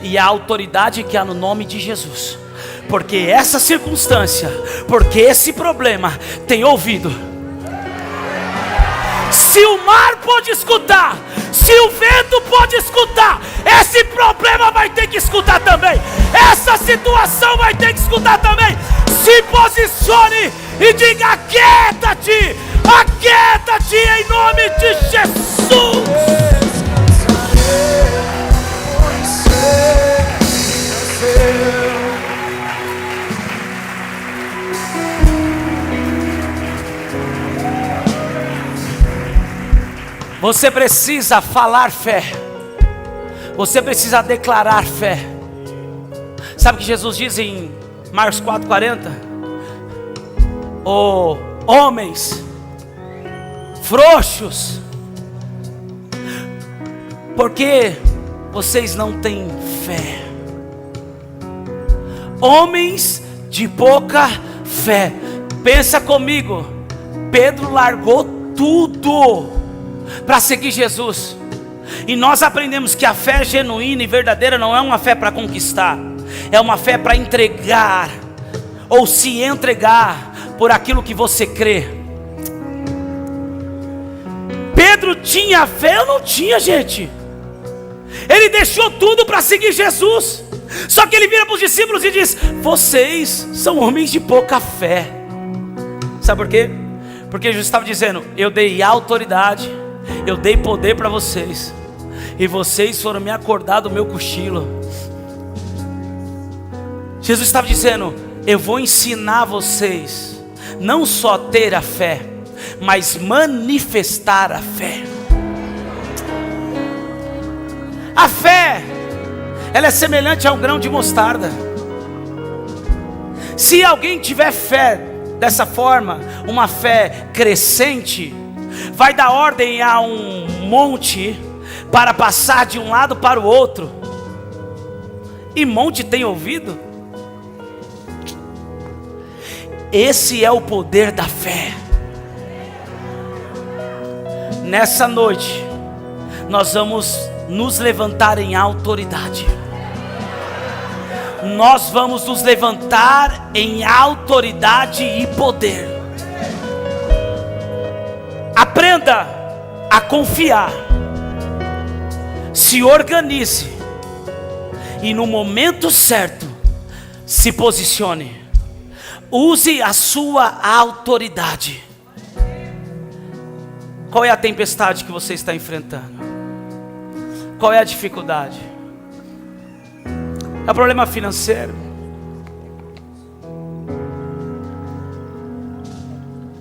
e a autoridade que há no nome de Jesus. Porque essa circunstância, porque esse problema tem ouvido. Se o mar pode escutar, se o vento pode escutar, esse problema vai ter que escutar também. Essa situação vai ter que escutar também. Se posicione e diga: aquieta-te, aquieta-te em nome de Jesus. Você precisa falar fé. Você precisa declarar fé. Sabe o que Jesus diz em Marcos 4,40? Oh, homens frouxos, porque vocês não têm fé. Homens de pouca fé. Pensa comigo, Pedro largou tudo para seguir Jesus. E nós aprendemos que a fé genuína e verdadeira não é uma fé para conquistar, é uma fé para entregar, ou se entregar por aquilo que você crê. Pedro tinha fé, eu não tinha, gente. Ele deixou tudo para seguir Jesus. Só que ele vira para os discípulos e diz: vocês são homens de pouca fé. Sabe por quê? Porque Jesus estava dizendo: eu dei autoridade, eu dei poder para vocês, e vocês foram me acordar do meu cochilo. Jesus estava dizendo: eu vou ensinar vocês não só ter a fé, mas manifestar a fé. A fé, ela é semelhante a um grão de mostarda. Se alguém tiver fé dessa forma, uma fé crescente, vai dar ordem a um monte para passar de um lado para o outro. E monte tem ouvido? Esse é o poder da fé. Nessa noite, nós vamos nos levantar em autoridade. Nós vamos nos levantar em autoridade e poder. Aprenda a confiar. Se organize. E no momento certo, se posicione. Use a sua autoridade. Qual é a tempestade que você está enfrentando? Qual é a dificuldade? É o problema financeiro?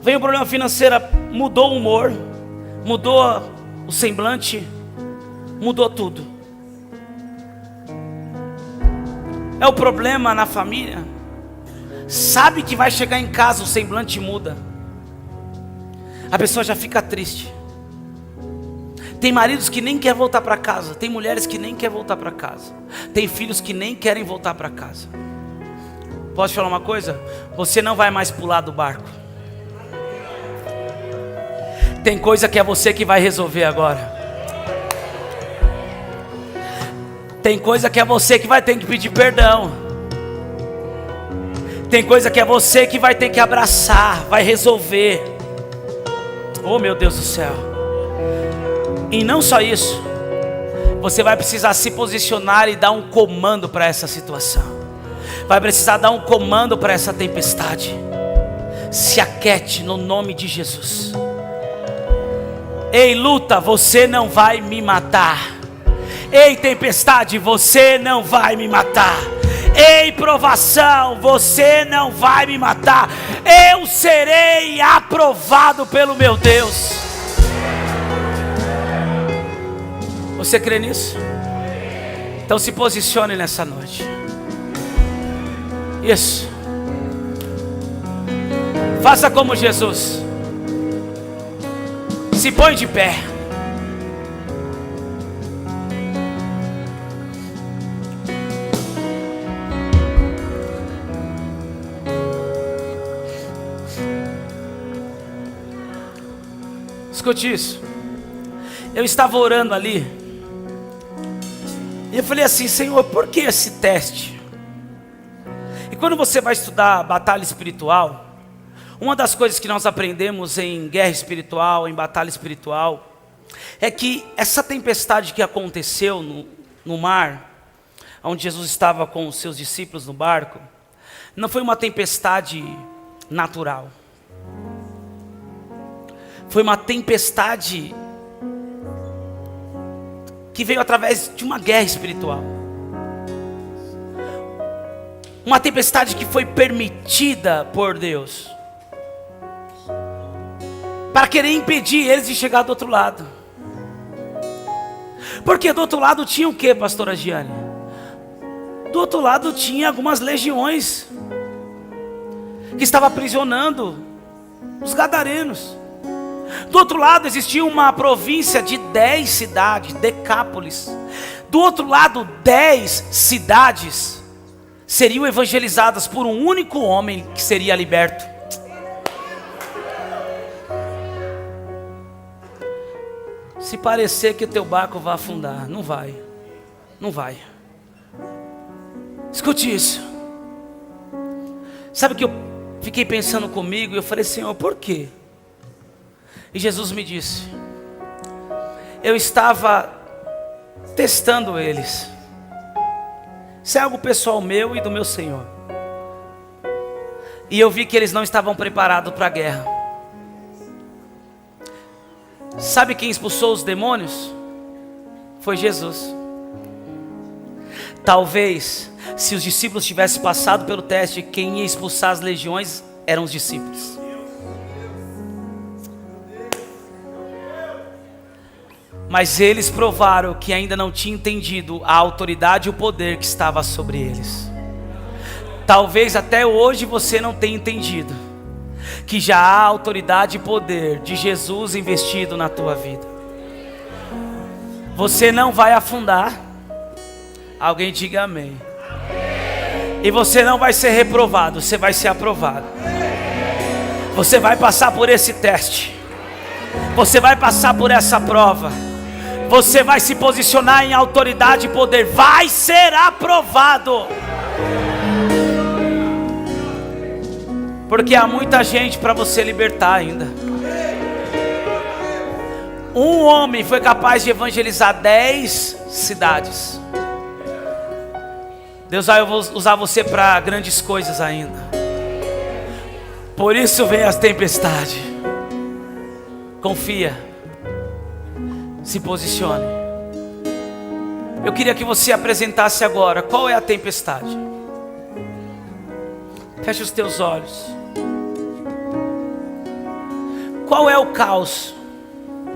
Vem o problema financeiro, mudou o humor, mudou o semblante, mudou tudo. É o problema na família. Sabe que vai chegar em casa, o semblante muda. A pessoa já fica triste. Tem maridos que nem querem voltar para casa. Tem mulheres que nem querem voltar para casa. Tem filhos que nem querem voltar para casa. Posso te falar uma coisa? Você não vai mais pular do barco. Tem coisa que é você que vai resolver agora. Tem coisa que é você que vai ter que pedir perdão. Tem coisa que é você que vai ter que abraçar, vai resolver. Oh, meu Deus do céu. E não só isso, você vai precisar se posicionar e dar um comando para essa situação. Vai precisar dar um comando para essa tempestade. Se aquete no nome de Jesus. Ei, luta, você não vai me matar. Ei, tempestade, você não vai me matar. Ei, provação, você não vai me matar. Eu serei aprovado pelo meu Deus. Você crê nisso? Então se posicione nessa noite. Isso. Faça como Jesus. Se põe de pé. Escute isso. Eu estava orando ali, E eu falei assim: Senhor, por que esse teste? E quando você vai estudar batalha espiritual, uma das coisas que nós aprendemos em guerra espiritual, em batalha espiritual, é que essa tempestade que aconteceu no mar, onde Jesus estava com os seus discípulos no barco, não foi uma tempestade natural. Foi uma tempestade que veio através de uma guerra espiritual. Uma tempestade que foi permitida por Deus, para querer impedir eles de chegar do outro lado. Porque do outro lado tinha o que, pastora Giane? Do outro lado tinha algumas legiões que estavam aprisionando os gadarenos. Do outro lado existia uma província de 10 cidades, Decápolis. Do outro lado, 10 cidades seriam evangelizadas por um único homem que seria liberto. Se parecer que o teu barco vai afundar, não vai. Não vai. Escute isso. Sabe que eu fiquei pensando comigo e eu falei: Senhor, por quê? E Jesus me disse: eu estava testando eles. Isso é algo pessoal meu e do meu Senhor. E eu vi que eles não estavam preparados para a guerra. Sabe quem expulsou os demônios? Foi Jesus. Talvez, se os discípulos tivessem passado pelo teste, quem ia expulsar as legiões eram os discípulos. Mas eles provaram que ainda não tinham entendido a autoridade e o poder que estava sobre eles. Talvez até hoje você não tenha entendido que já há autoridade e poder de Jesus investido na tua vida. Você não vai afundar. Alguém diga amém. E você não vai ser reprovado, você vai ser aprovado. Você vai passar por esse teste. Você vai passar por essa prova. Você vai se posicionar em autoridade e poder. Vai ser aprovado. Porque há muita gente para você libertar ainda. Um homem foi capaz de evangelizar 10 cidades. Deus vai usar você para grandes coisas ainda. Por isso vem as tempestades. Confia. Se posicione. Eu queria que você apresentasse agora qual é a tempestade. Feche os teus olhos. Qual é o caos